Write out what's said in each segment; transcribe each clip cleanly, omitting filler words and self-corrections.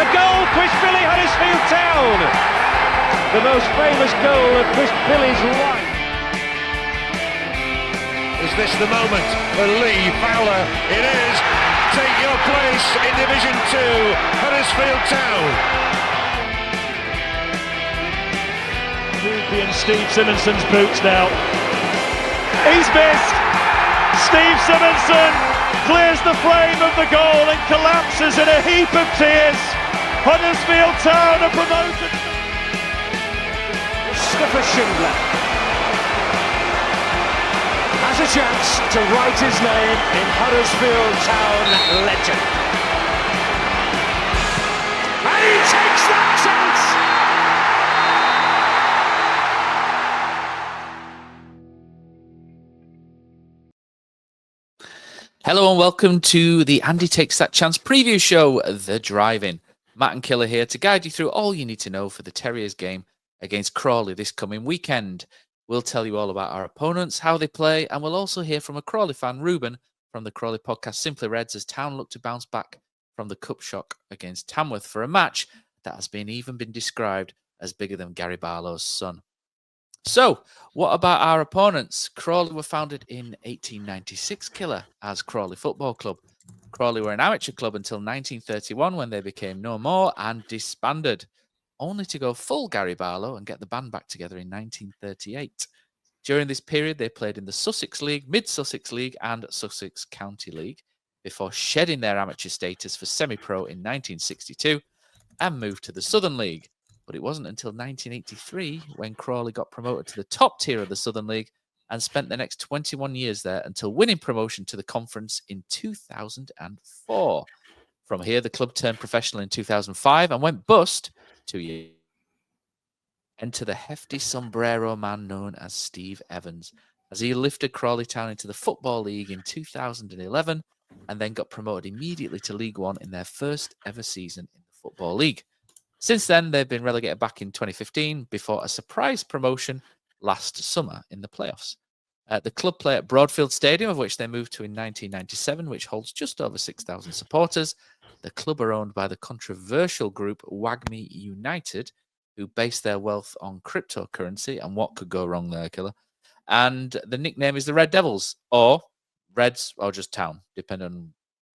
A goal, Chris Billy, Huddersfield Town. The most famous goal of Chris Billy's life. Is this the moment for Lee Fowler? It is. Take your place in Division 2, Huddersfield Town. Ruby and Steve Simonson's boots now. He's missed. Steve Simonson clears the frame of the goal and collapses in a heap of tears. Huddersfield Town are promoted. Mustafa Schindler has a chance to write his name in Huddersfield Town legend. And he takes that chance! Hello and welcome to the Andy Takes That Chance preview show, The Drive-In. Matt and Killer here to guide you through all you need to know for the Terriers game against Crawley this coming weekend. We'll tell you all about our opponents, how they play, and we'll also hear from a Crawley fan, Reuben, from the Crawley podcast SimplyRedz, as Town look to bounce back from the cup shock against Tamworth for a match that has even been described as bigger than Gary Barlow's son. So, what about our opponents? Crawley were founded in 1896, Killer, as Crawley Football Club. Crawley were an amateur club until 1931 when they became no more and disbanded, only to go full Gary Barlow and get the band back together in 1938. During this period, they played in the Sussex League, Mid-Sussex League and Sussex County League before shedding their amateur status for semi-pro in 1962 and moved to the Southern League. But it wasn't until 1983 when Crawley got promoted to the top tier of the Southern League and spent the next 21 years there until winning promotion to the conference in 2004. From here, the club turned professional in 2005 and went bust 2 years. Enter the hefty sombrero man known as Steve Evans, as he lifted Crawley Town into the Football League in 2011 and then got promoted immediately to League One in their first ever season in the Football League. Since then, they've been relegated back in 2015 before a surprise promotion last summer in the playoffs. The club play at Broadfield Stadium, of which they moved to in 1997, which holds just over 6,000 supporters. The club are owned by the controversial group WAGMI United, who base their wealth on cryptocurrency, and what could go wrong there, Killer? And the nickname is the Red Devils, or Reds, or just Town, depending on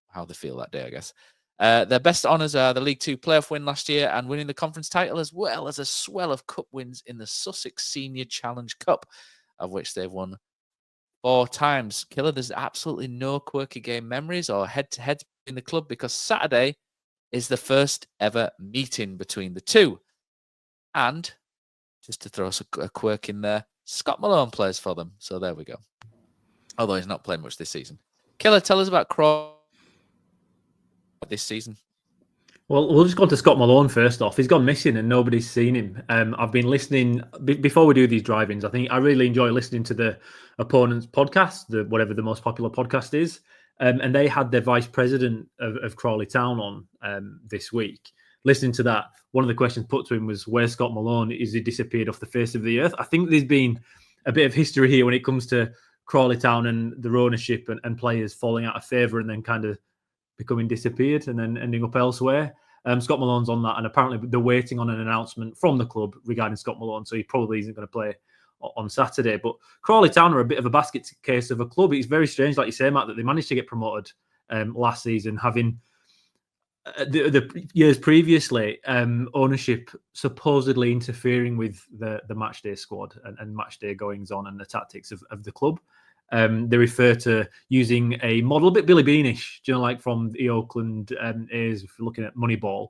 how they feel that day, I guess. Their best honours are the League Two playoff win last year and winning the conference title, as well as a swell of cup wins in the Sussex Senior Challenge Cup, of which they've won 4 times. Killer, there's absolutely no quirky game memories or head-to-heads in the club because Saturday is the first ever meeting between the two. And just to throw a quirk in there, Scott Malone plays for them. So there we go. Although he's not playing much this season. Killer, tell us about Crawley this season. Well, we'll just go to Scott Malone first off. He's gone missing and nobody's seen him. I've been listening before we do these drive-ins. I think I really enjoy listening to the opponent's podcast, whatever the most popular podcast is. And they had their vice president of Crawley Town on this week. Listening to that, one of the questions put to him was, "Where's Scott Malone? Is he disappeared off the face of the earth?" I think there's been a bit of history here when it comes to Crawley Town and their ownership and players falling out of favour and then kind of becoming disappeared and then ending up elsewhere. Scott Malone's on that, and apparently they're waiting on an announcement from the club regarding Scott Malone, so he probably isn't going to play on Saturday. But Crawley Town are a bit of a basket case of a club. It's very strange, like you say, Matt, that they managed to get promoted last season, having the years previously ownership supposedly interfering with the match day squad and match day goings on and the tactics of the club. They refer to using a model, a bit Billy Beanish, like from the Oakland A's, if you're looking at Moneyball.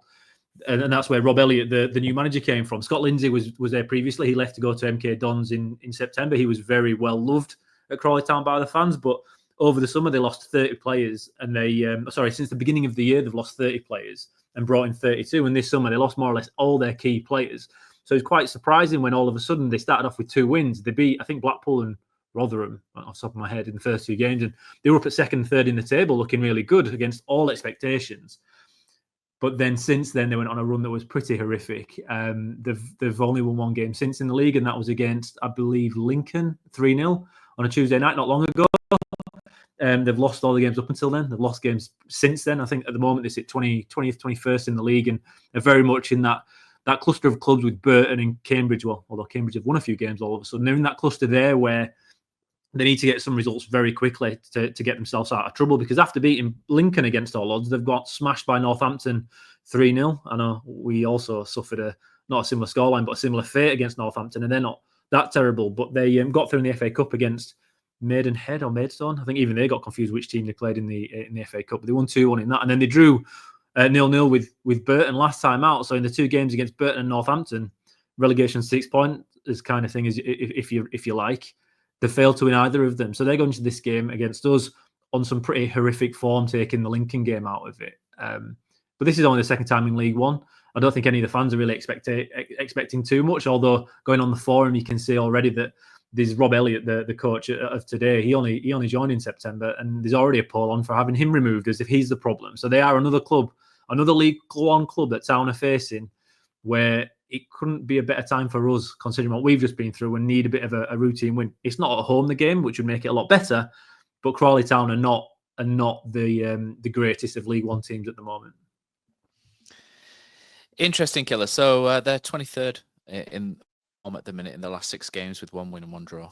And that's where Rob Elliott, the new manager, came from. Scott Lindsay was there previously. He left to go to MK Dons in September. He was very well loved at Crawley Town by the fans, but over the summer they lost 30 players. And since the beginning of the year, they've lost 30 players and brought in 32. And this summer they lost more or less all their key players. So it's quite surprising when all of a sudden they started off with 2 wins. They beat, I think, Blackpool and Rotherham off the top of my head in the first 2 games, and they were up at second and third in the table, looking really good against all expectations. But then since then, they went on a run that was pretty horrific. They've only won 1 game since in the league, and that was against, I believe, Lincoln 3-0 on a Tuesday night not long ago. They've lost all the games up until then. They've lost games since then. I think at the moment they sit 20th, 21st in the league, and they're very much in that cluster of clubs with Burton and Cambridge. Well, although Cambridge have won a few games all of a sudden, they're in that cluster there where they need to get some results very quickly to get themselves out of trouble, because after beating Lincoln against all odds, they've got smashed by Northampton 3-0. I know we also suffered not a similar scoreline, but a similar fate against Northampton, and they're not that terrible. But they got through in the FA Cup against Maidenhead or Maidstone. I think even they got confused which team they played in the FA Cup. But they won 2-1 in that, and then they drew 0-0 with Burton last time out. So in the two games against Burton and Northampton, relegation 6 point is kind of thing, is if you like. They failed to win either of them. So they're going to this game against us on some pretty horrific form, taking the Lincoln game out of it. But this is only the second time in League One. I don't think any of the fans are really expecting too much, although going on the forum, you can see already that there's Rob Elliott, the coach of today. He only joined in September, and there's already a poll on for having him removed as if he's the problem. So they are another club, another League One club that Town are facing, where it couldn't be a better time for us, considering what we've just been through, and need a bit of a routine win. It's not at home, the game, which would make it a lot better, but Crawley Town are not the greatest of League One teams at the moment. Interesting, Killer. So they're 23rd in at the minute in the last 6 games with 1 win and 1 draw.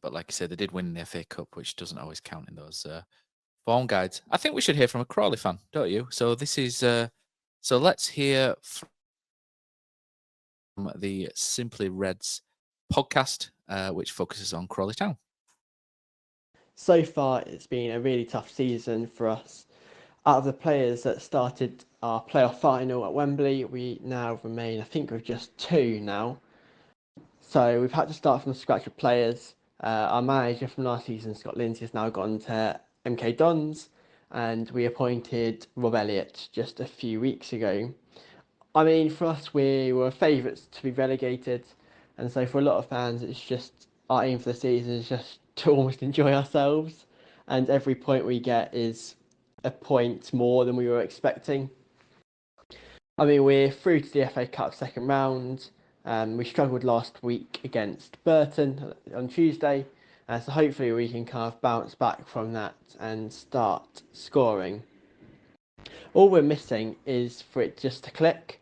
But like I said, they did win the FA Cup, which doesn't always count in those form guides. I think we should hear from a Crawley fan, don't you? So this is so let's hear from the SimplyRedz podcast, which focuses on Crawley Town. So far, it's been a really tough season for us. Out of the players that started our playoff final at Wembley, we now remain, I think, with just 2 now. So we've had to start from scratch with players. Our manager from last season, Scott Lindsay, has now gone to MK Dons, and we appointed Rob Elliott just a few weeks ago. I mean, for us, we were favourites to be relegated, and so for a lot of fans, it's just our aim for the season is just to almost enjoy ourselves, and every point we get is a point more than we were expecting. I mean, we're through to the FA Cup second round. We struggled last week against Burton on Tuesday, so hopefully we can kind of bounce back from that and start scoring. All we're missing is for it just to click.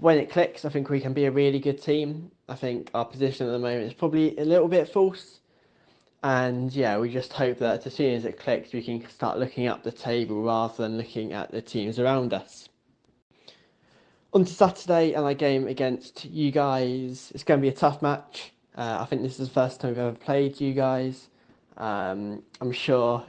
When it clicks, I think we can be a really good team. I think our position at the moment is probably a little bit false. And yeah, we just hope that as soon as it clicks, we can start looking up the table rather than looking at the teams around us. On to Saturday and our game against you guys. It's going to be a tough match. I think this is the first time we've ever played you guys. I'm sure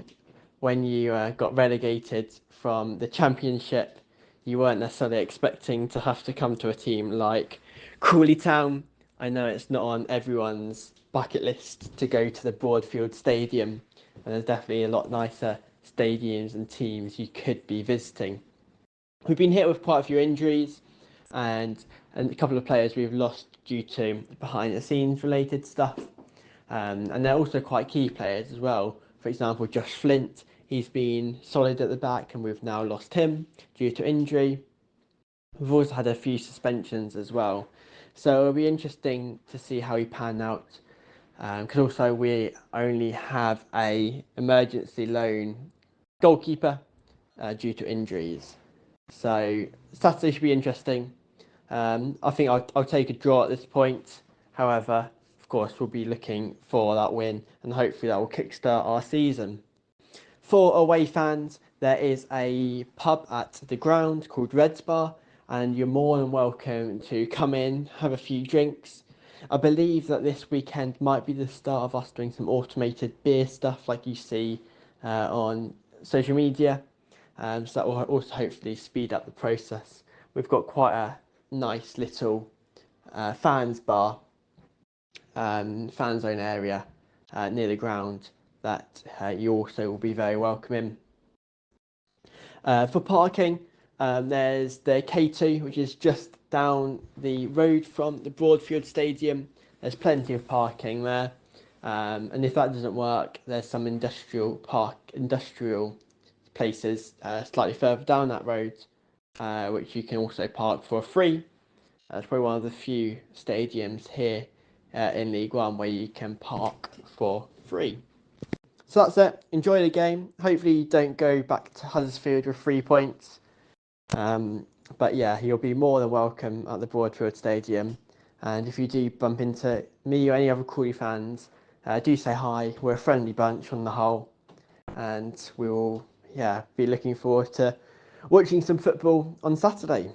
when you got relegated from the Championship, you weren't necessarily expecting to have to come to a team like Crawley Town. I know it's not on everyone's bucket list to go to the Broadfield Stadium, and there's definitely a lot nicer stadiums and teams you could be visiting. We've been hit with quite a few injuries, and a couple of players we've lost due to behind the scenes related stuff, and they're also quite key players as well. For example, Josh Flint, he's been solid at the back, and we've now lost him due to injury. We've also had a few suspensions as well, so it'll be interesting to see how he pan out, because also we only have a emergency loan goalkeeper due to injuries. So Saturday should be interesting. I think I'll take a draw at this point. However, of course, we'll be looking for that win, and hopefully that will kickstart our season. For away fans, there is a pub at the ground called Red's Bar, and you're more than welcome to come in, have a few drinks. I believe that this weekend might be the start of us doing some automated beer stuff like you see on social media. So that will also hopefully speed up the process. We've got quite a nice little fans bar, fan zone area near the ground that you also will be very welcome in. For parking, there's the K2, which is just down the road from the Broadfield Stadium. There's plenty of parking there, and if that doesn't work, there's some industrial places slightly further down that road, which you can also park for free. It's probably one of the few stadiums here in League One where you can park for free. So that's it. Enjoy the game. Hopefully you don't go back to Huddersfield with 3 points. But yeah, you'll be more than welcome at the Broadfield Stadium. And if you do bump into me or any other Crawley fans, do say hi. We're a friendly bunch on the whole. And we will be looking forward to watching some football on Saturday.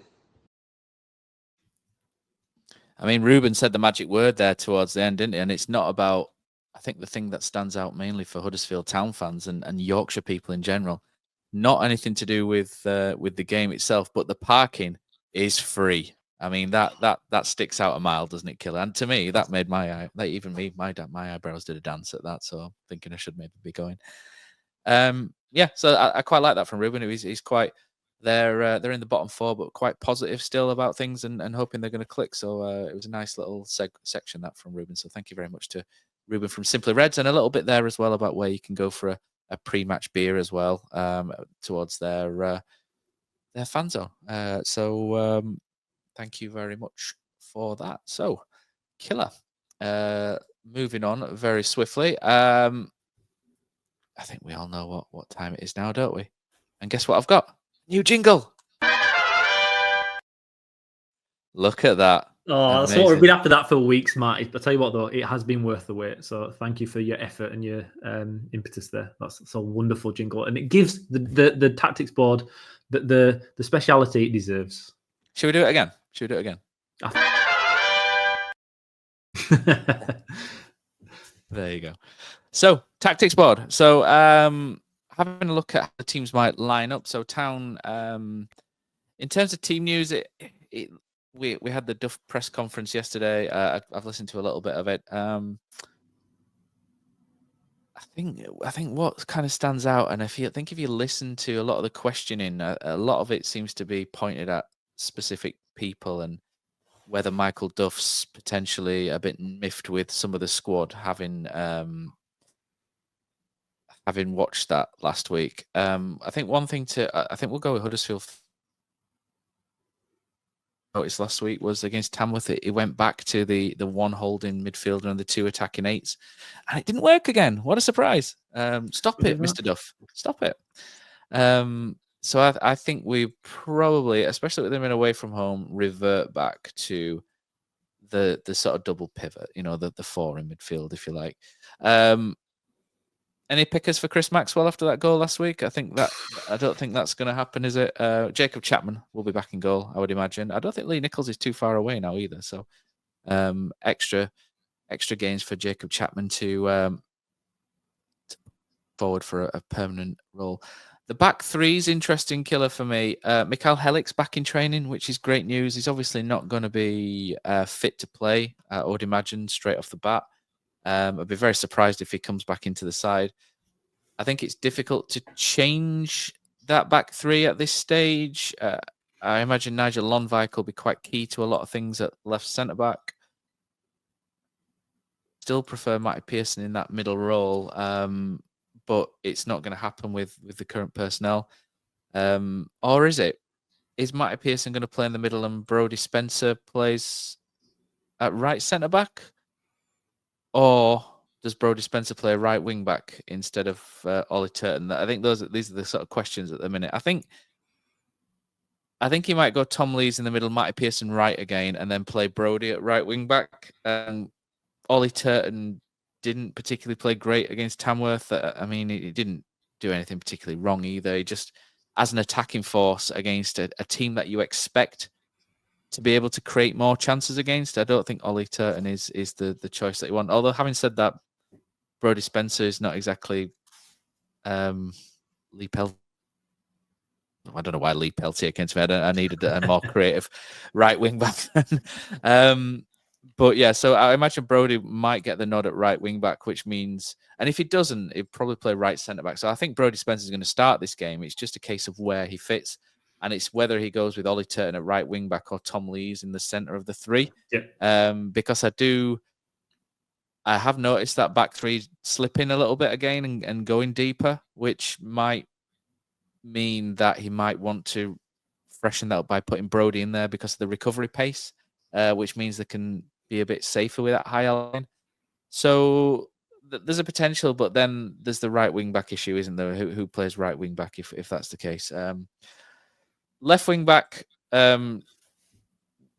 I mean, Reuben said the magic word there towards the end, didn't he? And it's not about, I think the thing that stands out mainly for Huddersfield Town fans and Yorkshire people in general, not anything to do with the game itself, but the parking is free. I mean, that sticks out a mile, doesn't it, Killer? And to me, that made my eyebrows did a dance at that. So I'm thinking I should maybe be going. So I quite like that from Reuben. He's quite they're in the bottom 4, but quite positive still about things and hoping they're going to click. So it was a nice little section that from Reuben. So thank you very much to Reuben from SimplyRedz, and a little bit there as well about where you can go for a pre-match beer as well towards their fan zone. Thank you very much for that. So, Killer, moving on very swiftly. I think we all know what time it is now, don't we? And guess what I've got? New jingle. Look at that. Oh, that's what we've been after that for weeks, Matt. I tell you what, though, it has been worth the wait. So thank you for your effort and your impetus there. That's a wonderful jingle, and it gives the tactics board the speciality it deserves. Should we do it again? There you go. So tactics board. So having a look at how the teams might line up. So Town, in terms of team news, we had the Duff press conference yesterday. I've listened to a little bit of it. I think what kind of stands out, and if you listen to a lot of the questioning, a lot of it seems to be pointed at specific people and whether Michael Duff's potentially a bit miffed with some of the squad, having watched that last week. I think one thing I think we'll go with Huddersfield. Noticed last week was against Tamworth. It went back to the one holding midfielder and the 2 attacking 8s, and it didn't work again. What a surprise! Stop it, Mr. Duff. Stop it. So I think we probably, especially with them in away from home, revert back to the sort of double pivot. The 4 in midfield, if you like. Any pickers for Chris Maxwell after that goal last week? I don't think that's going to happen, is it? Jacob Chapman will be back in goal, I would imagine. I don't think Lee Nichols is too far away now either. So extra gains for Jacob Chapman to forward for a permanent role. The back 3 is interesting, Killer, for me. Mikael Helik's back in training, which is great news. He's obviously not going to be fit to play, I would imagine, straight off the bat. I'd be very surprised if he comes back into the side. I think it's difficult to change that back 3 at this stage. I imagine Nigel Lonvike will be quite key to a lot of things at left centre-back. Still prefer Matty Pearson in that middle role, but it's not going to happen with the current personnel. Or is it? Is Matty Pearson going to play in the middle and Brodie Spencer plays at right centre-back? Or does Brodie Spencer play right wing back instead of Ollie Turton? I think these are the sort of questions at the minute. I think he might go Tom Lees in the middle, Matty Pearson right again, and then play Brodie at right wing back. Ollie Turton didn't particularly play great against Tamworth. I mean, he didn't do anything particularly wrong either. He just, as an attacking force against a team that you expect to be able to create more chances against, I don't think Ollie Turton is the choice that you want. Although, having said that, Brodie Spencer is not exactly Lee Peltier. I don't know why Lee Peltier came to me. I needed a more creative right wing back. But yeah, so I imagine Brodie might get the nod at right wing back, which means, and if he doesn't, he'll probably play right centre back. So I think Brodie Spencer is going to start this game. It's just a case of where he fits. And it's whether he goes with Ollie Turton at right wing back or Tom Lees in the centre of the 3. Yeah. Because I have noticed that back 3 slipping a little bit again and going deeper, which might mean that he might want to freshen that up by putting Brodie in there because of the recovery pace, which means they can be a bit safer with that high line. So there's a potential, but then there's the right wing back issue, isn't there? Who plays right wing back if that's the case? Left wing back,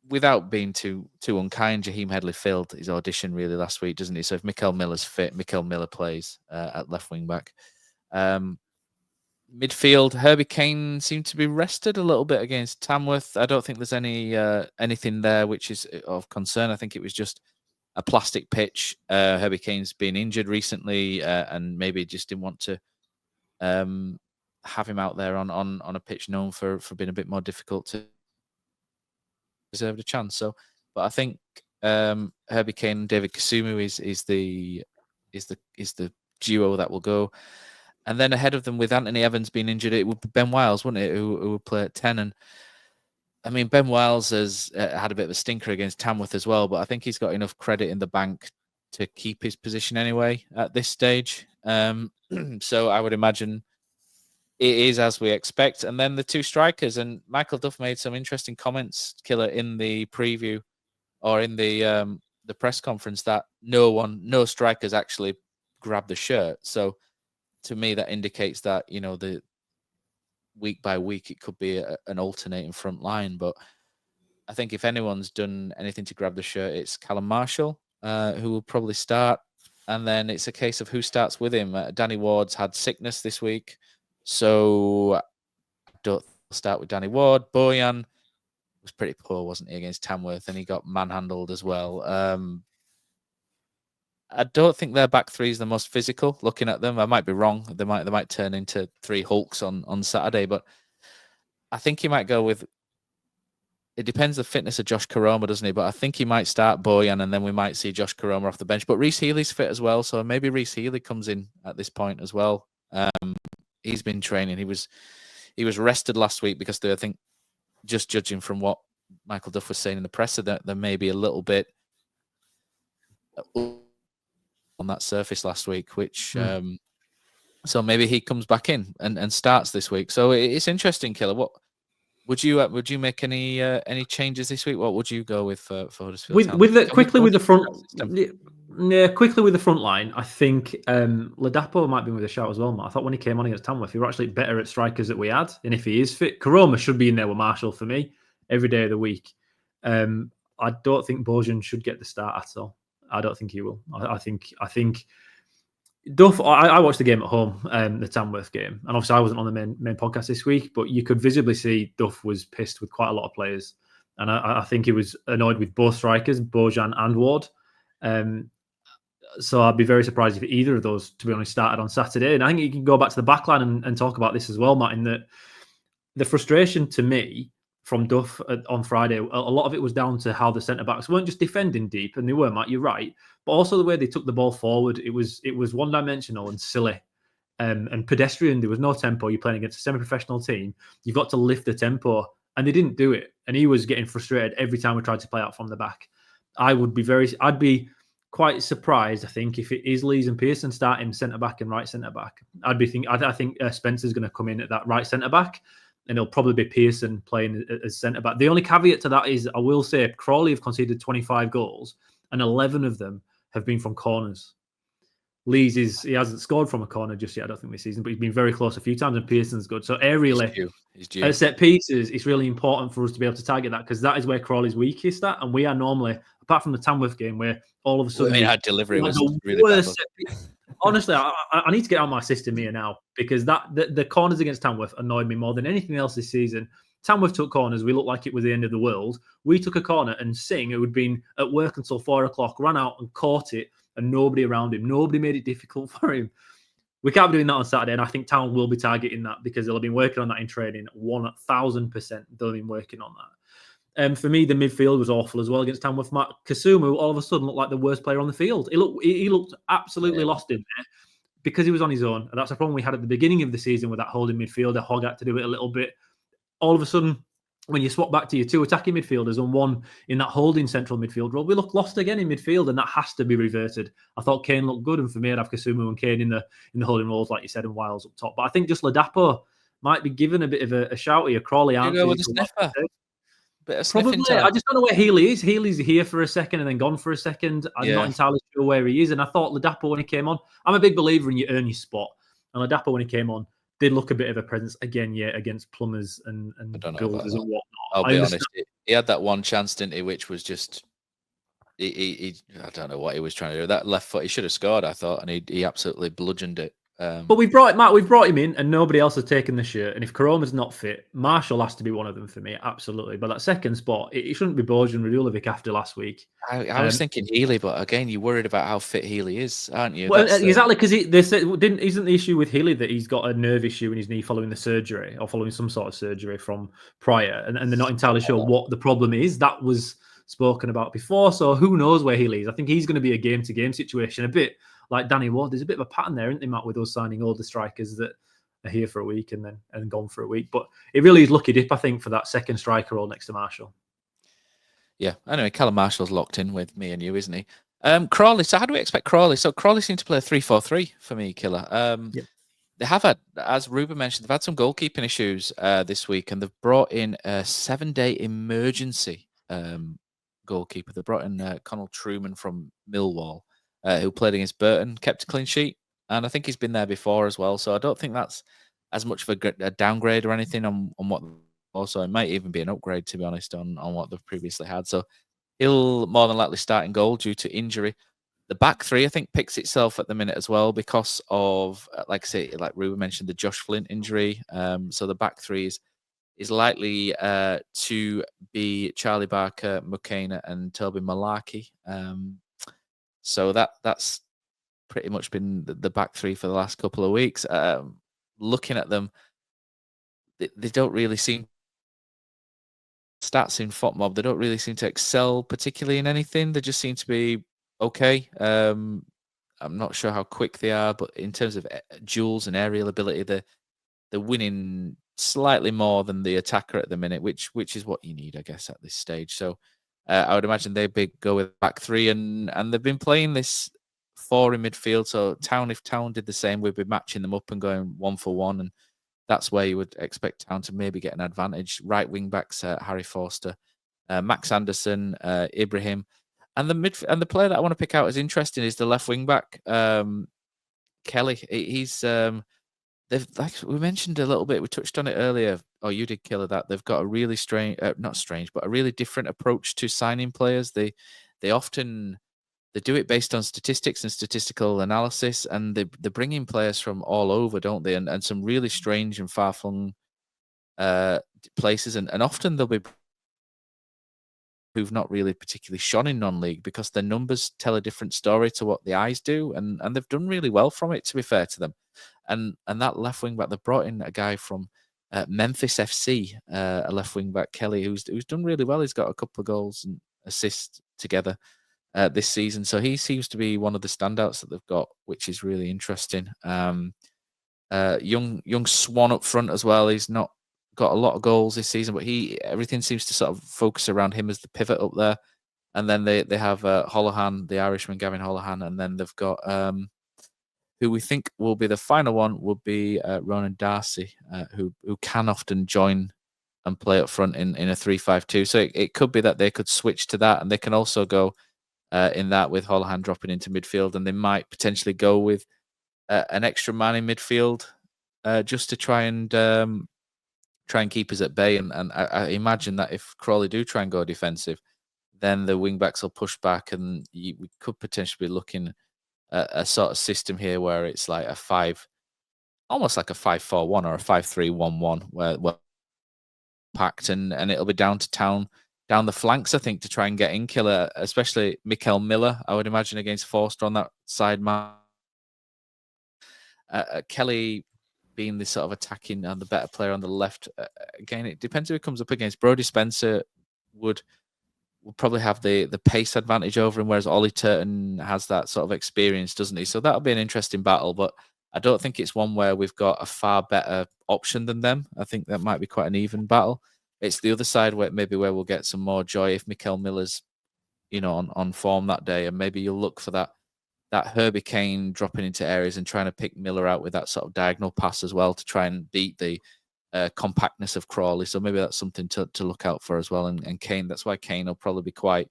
without being too unkind, Jaheim Headley failed his audition really last week, doesn't he? So if Mikael Miller's fit, Mikael Miller plays at left wing back. Midfield, Herbie Kane seemed to be rested a little bit against Tamworth. I don't think there's anything there which is of concern. I think it was just a plastic pitch. Herbie Kane's been injured recently, and maybe just didn't want to have him out there on a pitch known for being a bit more difficult to deserve a chance. So, but I think Herbie Kane and David Kasumu is the duo that will go. And then ahead of them, with Anthony Evans being injured, it would be Ben Wiles, wouldn't it, who would play at 10. And I mean, Ben Wiles has had a bit of a stinker against Tamworth as well, but I think he's got enough credit in the bank to keep his position anyway at this stage. So I would imagine it is as we expect. And then the two strikers, and Michael Duff made some interesting comments, Killer, in the preview or in the press conference, that no strikers actually grabbed the shirt. So to me, that indicates that, the week by week, it could be an alternating front line. But I think if anyone's done anything to grab the shirt, it's Callum Marshall, who will probably start. And then it's a case of who starts with him. Danny Ward's had sickness this week, so I don't start with Danny Ward. Bojan was pretty poor, wasn't he, against Tamworth, and he got manhandled as well. I don't think their back three is the most physical. Looking at them, I might be wrong. They might turn into three Hulks on Saturday, but I think he might go with. It depends the fitness of Josh Koroma, doesn't he? But I think he might start Bojan, and then we might see Josh Koroma off the bench. But Reece Healy's fit as well, so maybe Reece Healy comes in at this point as well. He's been training. He was rested last week because I think, just judging from what Michael Duff was saying in the presser, that there may be a little bit on that surface last week, which so maybe he comes back in and starts this week. So it's interesting, Killer. What would you make any changes this week? What would you go with for Huddersfield Town? Quickly with the front line, I think Ladapo might be with a shout as well, Matt. I thought when he came on against Tamworth, he were actually better at strikers that we had, and if he is fit, Koroma should be in there with Marshall for me every day of the week. I don't think Bojan should get the start at all. I don't think he will. I think Duff. I watched the game at home, the Tamworth game, and obviously I wasn't on the main podcast this week, but you could visibly see Duff was pissed with quite a lot of players, and I think he was annoyed with both strikers, Bojan and Ward. So I'd be very surprised if either of those, to be honest, started on Saturday. And I think you can go back to the back line and talk about this as well, Matt, in that the frustration to me from Duff on Friday, a lot of it was down to how the centre-backs weren't just defending deep, and they were, Matt, you're right, but also the way they took the ball forward. It was one-dimensional and silly and pedestrian. There was no tempo. You're playing against a semi-professional team. You've got to lift the tempo, and they didn't do it. And he was getting frustrated every time we tried to play out from the back. I'd be quite surprised, I think, if it is Lees and Pearson starting centre-back and right centre-back. I think Spencer's going to come in at that right centre-back, and it'll probably be Pearson playing as centre-back. The only caveat to that is, I will say, Crawley have conceded 25 goals, and 11 of them have been from corners. Lees he hasn't scored from a corner just yet, I don't think, this season, but he's been very close a few times, and Pearson's good. So aerially, at set pieces, it's really important for us to be able to target that, because that is where Crawley's weakest at, and we are normally, apart from the Tamworth game, where all of a sudden... our delivery was really bad. Honestly, I need to get out of my system here now, because the corners against Tamworth annoyed me more than anything else this season. Tamworth took corners. We looked like it was the end of the world. We took a corner, and Singh, who had been at work until 4 o'clock, ran out and caught it, and nobody around him. Nobody made it difficult for him. We can't be doing that on Saturday, and I think Town will be targeting that, because they'll have been working on that in training. 1,000% they'll have been working on that. For me, the midfield was awful as well against Tamworth. Matt Kasumu all of a sudden looked like the worst player on the field. He looked absolutely lost in there because he was on his own. And that's a problem we had at the beginning of the season with that holding midfielder. Hogg had to do it a little bit. All of a sudden, when you swap back to your two attacking midfielders and one in that holding central midfield role, we look lost again in midfield, and that has to be reverted. I thought Kane looked good, and for me, I'd have Kasumu and Kane in the holding roles, like you said, and Wiles up top. But I think just Ladapo might be given a bit of a shout here. Crawley answers. bit of sniffing Probably. time. I just don't know where Healy is. Healy's here for a second and then gone for a second. I'm not entirely sure where he is. And I thought Ladapo when he came on, I'm a big believer in you earn your spot. And Ladapo when he came on did look a bit of a presence again, against plumbers and builders and whatnot. I'll be honest. He had that one chance, didn't he? Which was just, I don't know what he was trying to do. That left foot, he should have scored, I thought, and he absolutely bludgeoned it. But we've brought him in, and nobody else has taken the shirt. And if Karoma's not fit, Marshall has to be one of them for me, absolutely. But that second spot, it shouldn't be Bojan Radulovic after last week. I was thinking Healy, but again, you're worried about how fit Healy is, aren't you? Well, exactly, because they said isn't the issue with Healy that he's got a nerve issue in his knee following the surgery or following some sort of surgery from prior, and they're not entirely sure what the problem is. That was spoken about before, so who knows where Healy is? I think he's going to be a game-to-game situation, a bit like Danny Ward. There's a bit of a pattern there, isn't there, Matt, with us signing older strikers that are here for a week and gone for a week. But it really is lucky dip, I think, for that second striker role next to Marshall. Yeah. Anyway, Callum Marshall's locked in with me and you, isn't he? Crawley. So how do we expect Crawley? So Crawley seemed to play a 3-4-3 for me, Killer. They have had, as Reuben mentioned, they've had some goalkeeping issues this week, and they've brought in a 7-day emergency goalkeeper. They brought in Connell Truman from Millwall, who played against Burton, kept a clean sheet, and I think he's been there before as well. So I don't think that's as much of a downgrade or anything on what. Also, it might even be an upgrade, to be honest, on what they've previously had. So he'll more than likely start in goal due to injury. The back three, I think, picks itself at the minute as well because of, like I say, like Reuben mentioned, the Josh Flint injury. So the back three is likely to be Charlie Barker, Mukena, and Toby Malaki. So that's pretty much been the back three for the last couple of weeks. Looking at them, they don't really seem stats in FOTMob. They don't really seem to excel particularly in anything. They just seem to be okay. I'm not sure how quick they are, but in terms of duels and aerial ability, they're winning slightly more than the attacker at the minute, which is what you need, I guess, at this stage. So I would imagine they'd go with back three, and they've been playing this 4 in midfield. So if Town did the same, we'd be matching them up and going 1-for-1, and that's where you would expect Town to maybe get an advantage. Right wing backs, Harry Forster, Max Anderson, Ibrahim, and the player that I want to pick out as interesting is the left wing back, Kelly. He's like we mentioned a little bit. We touched on it earlier. Oh, you did, Killer. That they've got a really not strange, but a really different approach to signing players. They often do it based on statistics and statistical analysis, and they bring in players from all over, don't they? And some really strange and far-flung places, and often they'll be who've not really particularly shone in non-league because their numbers tell a different story to what the eyes do, and they've done really well from it, to be fair to them. And that left wing back, they brought in a guy from Memphis FC, a left wing back, Kelly, who's done really well. He's got a couple of goals and assists together this season, so he seems to be one of the standouts that they've got, which is really interesting. Young Swan up front as well. He's not got a lot of goals this season, but everything seems to sort of focus around him as the pivot up there. And then they have Holohan, the Irishman, Gavin Holohan, and then they've got who we think will be the final one would be Ronan Darcy, who can often join and play up front in a 3-5-2. So it could be that they could switch to that, and they can also go in that with Holohan dropping into midfield, and they might potentially go with an extra man in midfield just to try and keep us at bay. And I imagine that if Crawley do try and go defensive, then the wing backs will push back, and we could potentially be looking at a sort of system here where it's like almost like a 5-4-1 or a 5-3-1-1, where packed, and it'll be down to Town down the flanks, I think, to try and get in, Killer, especially Mikael Miller, I would imagine, against Forster on that side. Kelly being the sort of attacking and the better player on the left. Again, it depends who he comes up against. Brodie Spencer would probably have the pace advantage over him, whereas Ollie Turton has that sort of experience, doesn't he? So that'll be an interesting battle, but I don't think it's one where we've got a far better option than them. I think that might be quite an even battle. It's the other side where we'll get some more joy if Mikael Miller's, on form that day, and maybe you'll look for that Herbie Kane dropping into areas and trying to pick Miller out with that sort of diagonal pass as well to try and beat the compactness of Crawley. So maybe that's something to look out for as well. And Kane, that's why Kane will probably be quite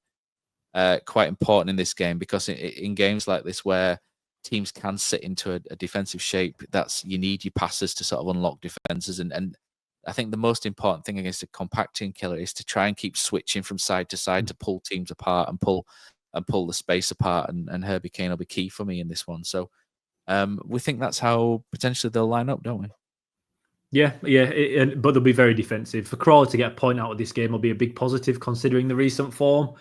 important in this game, because in games like this where teams can sit into a defensive shape, you need your passes to sort of unlock defenses. And I think the most important thing against a compacting killer is to try and keep switching from side to side to pull teams apart and pull the space apart. And Herbie Kane will be key for me in this one. So we think that's how potentially they'll line up, don't we? Yeah, but they'll be very defensive. For Crawley to get a point out of this game will be a big positive, considering the recent form.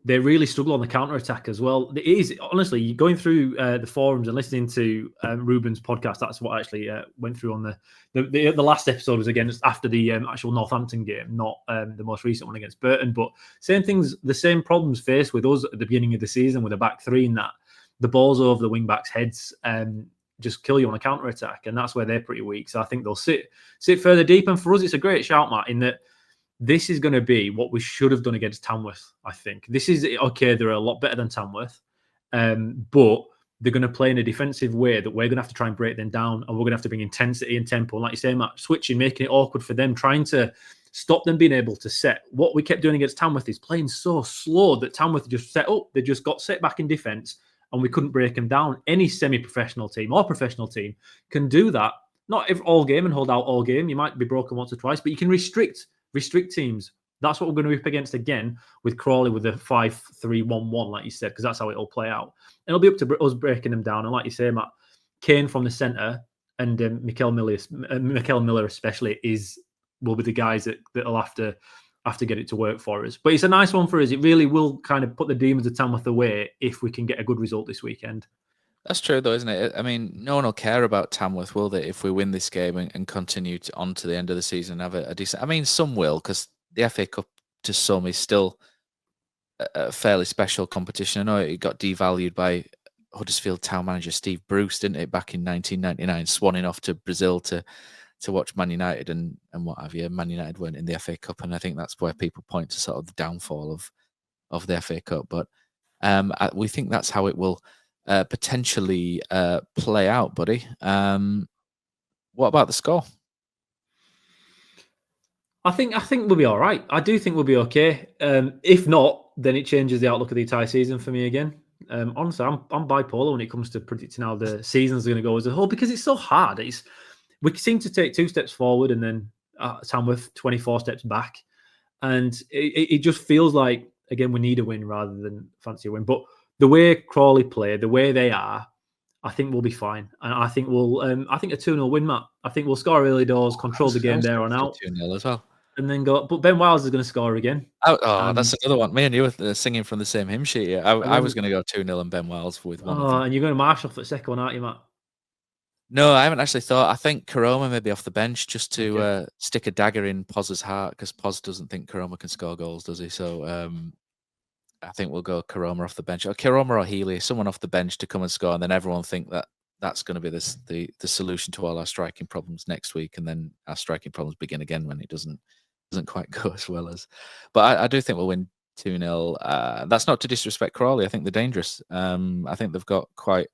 They really struggle on the counter-attack as well. It is, honestly, going through the forums and listening to Reuben's podcast, that's what I actually went through on the last episode was against after the actual Northampton game, not the most recent one against Burton. But the same problems faced with us at the beginning of the season with a back three, in that the balls over the wing-backs' heads just kill you on a counter-attack, and that's where they're pretty weak. So I think they'll sit further deep. And for us, it's a great shout, Matt, in that this is going to be what we should have done against Tamworth, I think. This is, okay, they're a lot better than Tamworth, but they're going to play in a defensive way that we're going to have to try and break them down, and we're going to have to bring intensity and tempo. And like you say, Matt, switching, making it awkward for them, trying to stop them being able to set. What we kept doing against Tamworth is playing so slow that Tamworth just set up. They just got set back in defence, and we couldn't break them down. Any semi-professional team or professional team can do that. Not all game and hold out all game. You might be broken once or twice, but you can restrict teams. That's what we're going to be up against again with Crawley with a 5-3-1-1, like you said, because that's how it'll play out. And it'll be up to us breaking them down. And like you say, Matt, Kane from the centre and Mikel Miller especially will be the guys that'll have to get it to work for us. But it's a nice one for us. It really will kind of put the demons of Tamworth away if we can get a good result this weekend. That's true, though, isn't it? I mean, no one will care about Tamworth, will they, if we win this game and continue on to the end of the season and have a decent... I mean, some will, because the FA Cup to some is still a fairly special competition. I know it got devalued by Huddersfield Town manager Steve Bruce, didn't it, back in 1999, swanning off to Brazil to watch Man United and what have you. Man United weren't in the FA Cup, and I think that's where people point to sort of the downfall of the FA Cup. But we think that's how it will potentially play out, buddy. What about the score? I think we'll be all right. I do think we'll be okay. If not, then it changes the outlook of the entire season for me again. Honestly, I'm bipolar when it comes to predicting how the season's going to go as a whole, because it's so hard. We seem to take 2 steps forward and then Tamworth 24 steps back, and it just feels like, again, we need a win rather than fancy a win. But the way Crawley play, the way they are, I think we'll be fine. And I think I think a 2-0 win, Matt. I think we'll score early doors, control the game there on out. 2-0 as well. And then go. But Ben Wiles is going to score again. That's another one. Me and you were singing from the same hymn sheet here. I was going to go 2-0 and Ben Wiles with one. And you're going to march off at second one, aren't you, Matt? No, I haven't actually thought. I think Karoma may be off the bench just to stick a dagger in Poz's heart, because Poz doesn't think Karoma can score goals, does he? So I think we'll go Karoma off the bench, or Karoma or Healy, someone off the bench to come and score, and then everyone think that's going to be the solution to all our striking problems next week, and then our striking problems begin again when it doesn't quite go as well as. But I do think we'll win 2-0. That's not to disrespect Crawley. I think they're dangerous. I think they've got quite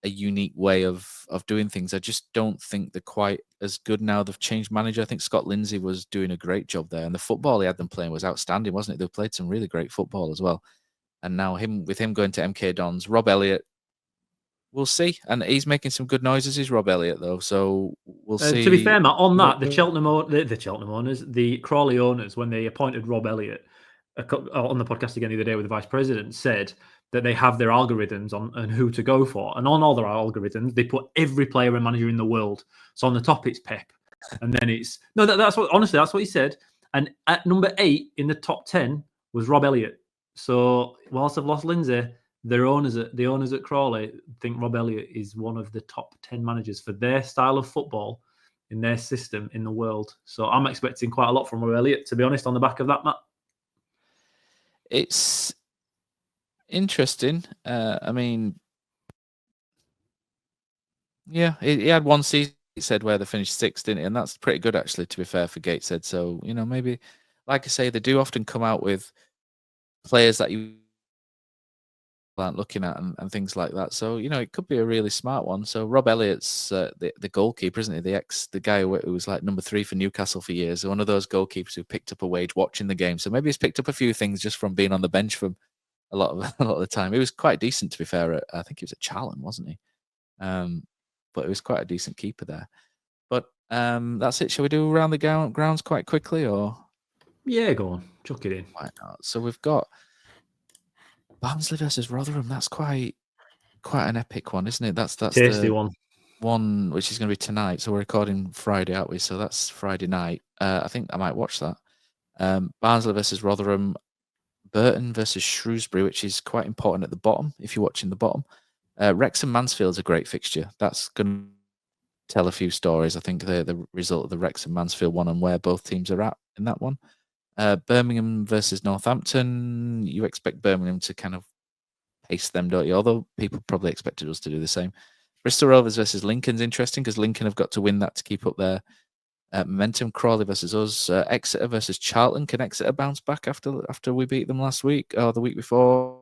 a unique way of doing things. I just don't think they're quite as good now. They've changed manager. I think Scott Lindsay was doing a great job there, and the football he had them playing was outstanding, wasn't it? They played some really great football as well. And now with him going to MK Dons, Rob Elliott, we'll see. And he's making some good noises, is Rob Elliott, though. So we'll see. To be fair, Matt, on that, the Cheltenham owners, the Crawley owners, when they appointed Rob Elliott on the podcast again the other day with the vice president, said that they have their algorithms on who to go for. And on all their algorithms, they put every player and manager in the world. So on the top, it's Pep. And then it's... No, that's what he said. And at number 8 in the top 10 was Rob Elliott. So whilst I've lost Lindsay, the owners at Crawley think Rob Elliott is one of the top 10 managers for their style of football in their system in the world. So I'm expecting quite a lot from Rob Elliott, to be honest, on the back of that, Matt. It's interesting. I mean, yeah, he had one season, he said, where they finished 6th, didn't he? And that's pretty good, actually, to be fair, for Gateshead. So, maybe, like I say, they do often come out with players that you aren't looking at and things like that. So, it could be a really smart one. So Rob Elliott's the goalkeeper, isn't he? The guy who was like number 3 for Newcastle for years. One of those goalkeepers who picked up a wage watching the game. So maybe he's picked up a few things just from being on the bench from a lot of the time. He was quite decent, to be fair. I think he was at Charlton, wasn't he? But it was quite a decent keeper there. But that's it. Shall we do around the grounds quite quickly, or? Yeah, go on. Chuck it in. Why not? So we've got Barnsley versus Rotherham. That's quite an epic one, isn't it? That's Tasty the one which is going to be tonight. So we're recording Friday, aren't we? So that's Friday night. I think I might watch that. Barnsley versus Rotherham. Burton versus Shrewsbury, which is quite important at the bottom, if you're watching the bottom. Wrexham Mansfield's a great fixture. That's going to tell a few stories. I think the result of the Wrexham Mansfield one and where both teams are at in that one. Birmingham versus Northampton. You expect Birmingham to kind of pace them, don't you? Although people probably expected us to do the same. Bristol Rovers versus Lincoln's interesting because Lincoln have got to win that to keep up their momentum. Crawley versus us. Exeter versus Charlton. Can Exeter bounce back after we beat them last week or the week before?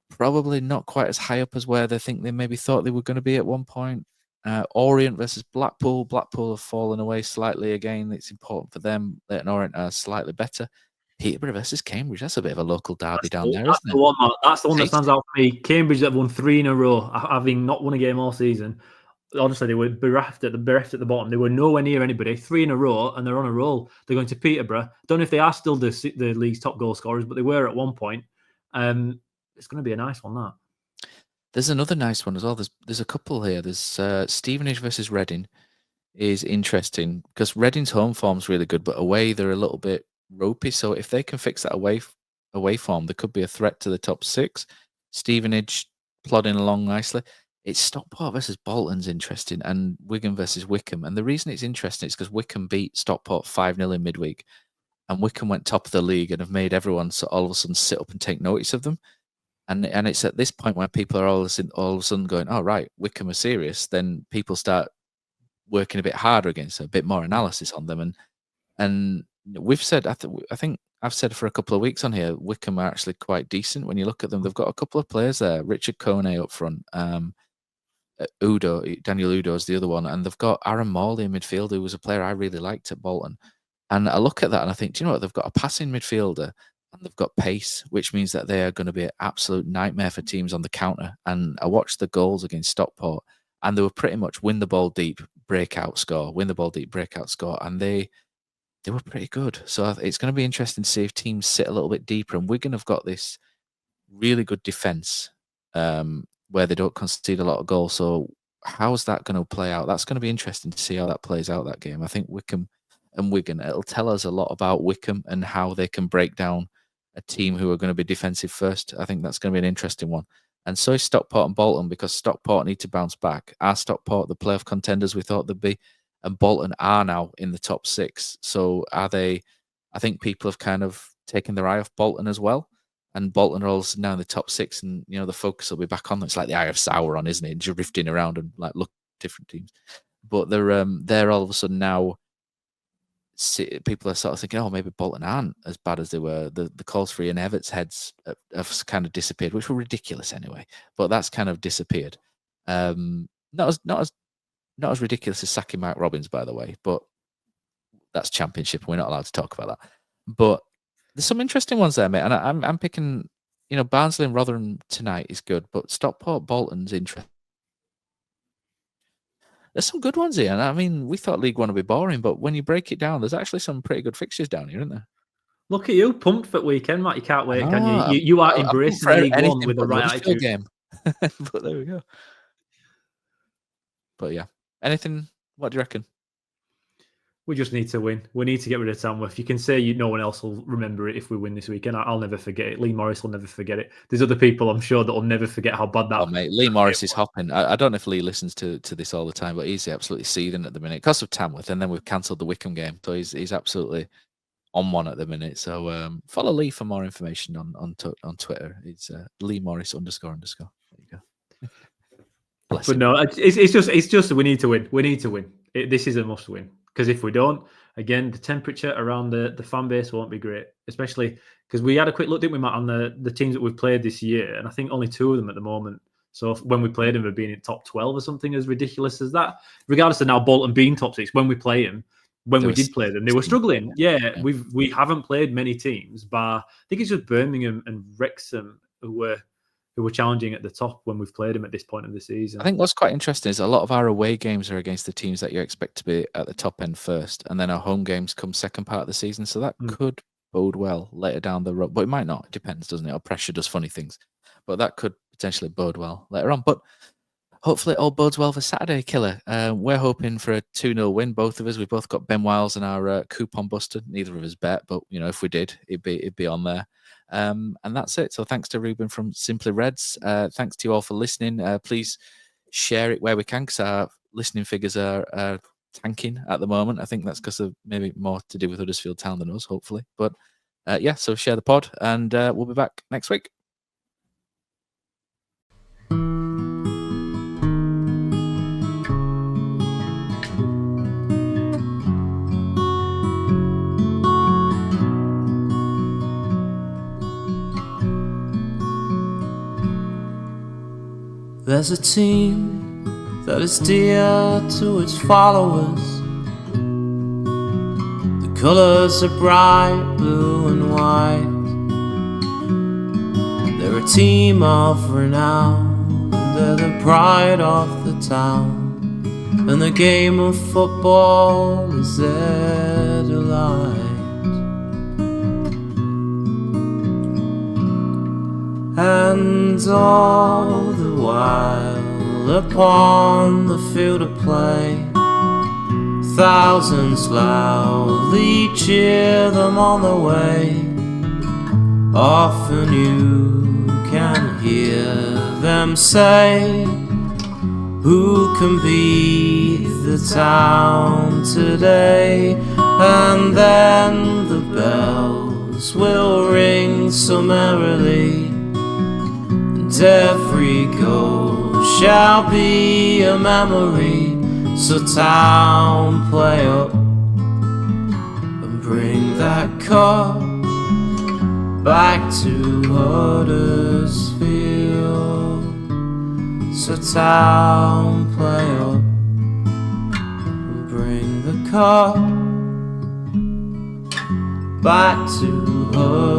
Probably not quite as high up as where they think they maybe thought they were going to be at one point. Orient versus Blackpool. Blackpool have fallen away slightly again. It's important for them. Leighton Orient are slightly better. Peterborough versus Cambridge. That's a bit of a local derby down there, isn't it? That's the one that stands out for me. Cambridge that won 3 in a row, having not won a game all season. Honestly, they were bereft at the bottom. They were nowhere near anybody. 3 in a row, and they're on a roll. They're going to Peterborough. Don't know if they are still the league's top goal scorers, but they were at one point. It's going to be a nice one, that. There's another nice one as well. There's a couple here. There's Stevenage versus Reading is interesting because Reading's home form's really good, but away they're a little bit ropey. So if they can fix that away form, there could be a threat to the top 6. Stevenage plodding along nicely. It's Stockport versus Bolton's interesting, and Wigan versus Wickham. And the reason it's interesting is because Wickham beat Stockport 5-0 in midweek, and Wickham went top of the league and have made everyone all of a sudden sit up and take notice of them. And it's at this point when people are all of a sudden going, "Oh right, Wickham are serious." Then people start working a bit harder against them, a bit more analysis on them. And we've said, I think I've said for a couple of weeks on here, Wickham are actually quite decent when you look at them. They've got a couple of players there. Richard Kone up front. Daniel Udo is the other one, and they've got Aaron Morley in midfield, who was a player I really liked at Bolton. And I look at that and I think, do you know what? They've got a passing midfielder and they've got pace, which means that they are going to be an absolute nightmare for teams on the counter. And I watched the goals against Stockport, and they were pretty much win the ball deep, breakout score, win the ball deep, breakout score, and they were pretty good. So it's going to be interesting to see if teams sit a little bit deeper. And Wigan have got this really good defence where they don't concede a lot of goals. So how's that going to play out? That's going to be interesting to see how that plays out, that game. I think Wickham and Wigan, it'll tell us a lot about Wickham and how they can break down a team who are going to be defensive first. I think that's going to be an interesting one. And so is Stockport and Bolton, because Stockport need to bounce back. Are Stockport the playoff contenders we thought they'd be? And Bolton are now in the top 6. So are they? I think people have kind of taken their eye off Bolton as well. And Bolton are also now in the top 6, and the focus will be back on them. It's like the eye of Sauron, isn't it? Just drifting around and like look at different teams. But they're all of a sudden now. People are sort of thinking, oh, maybe Bolton aren't as bad as they were. The calls for Ian Everett's heads have kind of disappeared, which were ridiculous anyway. But that's kind of disappeared. Not as ridiculous as sacking Mark Robbins, by the way. But that's Championship. We're not allowed to talk about that. But there's some interesting ones there, mate. And I'm picking, Barnsley and Rotherham tonight is good, but Stockport Bolton's interesting. There's some good ones here. And I mean, we thought League One would be boring, but when you break it down, there's actually some pretty good fixtures down here, isn't there? Look at you, pumped for weekend, Matt. You can't wait, can you? You are embracing League One with the right attitude. Game. But there we go. But yeah. Anything, what do you reckon? We just need to win. We need to get rid of Tamworth. You can say no one else will remember it if we win this weekend. I'll never forget it. Lee Morris will never forget it. There's other people, I'm sure, that will never forget how bad that was. Oh, mate, Lee Morris is hopping. I don't know if Lee listens to this all the time, but he's absolutely seething at the minute because of Tamworth, and then we've cancelled the Wickham game. So he's absolutely on one at the minute. So follow Lee for more information on Twitter. It's Lee Morris __. There you go. But no, it's just we need to win. We need to win. This is a must win. Because if we don't, again, the temperature around the fan base won't be great, especially because we had a quick look, didn't we, Matt, on the teams that we've played this year, and I think only 2 of them at the moment. So when we played them, have been in top 12 or something as ridiculous as that. Regardless of now Bolton being top 6, when we play them, we did play them, they were struggling. Yeah, we haven't played many teams, but I think it's just Birmingham and Wrexham who were challenging at the top when we've played them at this point of the season. I think what's quite interesting is a lot of our away games are against the teams that you expect to be at the top end first, and then our home games come second part of the season. So that could bode well later down the road, but it might not. It depends, doesn't it? Or pressure does funny things, but that could potentially bode well later on. But hopefully it all bodes well for Saturday, Killer. We're hoping for a 2-0 win, both of us. We've both got Ben Wiles in our coupon buster. Neither of us bet, but if we did, it'd be on there. And that's it. So thanks to Reuben from SimplyRedz. Thanks to you all for listening. Please share it where we can, because our listening figures are tanking at the moment. I think that's because of maybe more to do with Huddersfield Town than us, hopefully. But so share the pod, and we'll be back next week. There's a team that is dear to its followers. The colours are bright blue and white. They're a team of renown, and they're the pride of the town, and the game of football is their delight. And all the while upon the field of play, thousands loudly cheer them on the way. Often you can hear them say, who can beat the town today? And then the bells will ring so merrily, and every goal shall be a memory. So town, play up and bring that cup back to Huddersfield. So town, play up and bring the cup back to Huddersfield.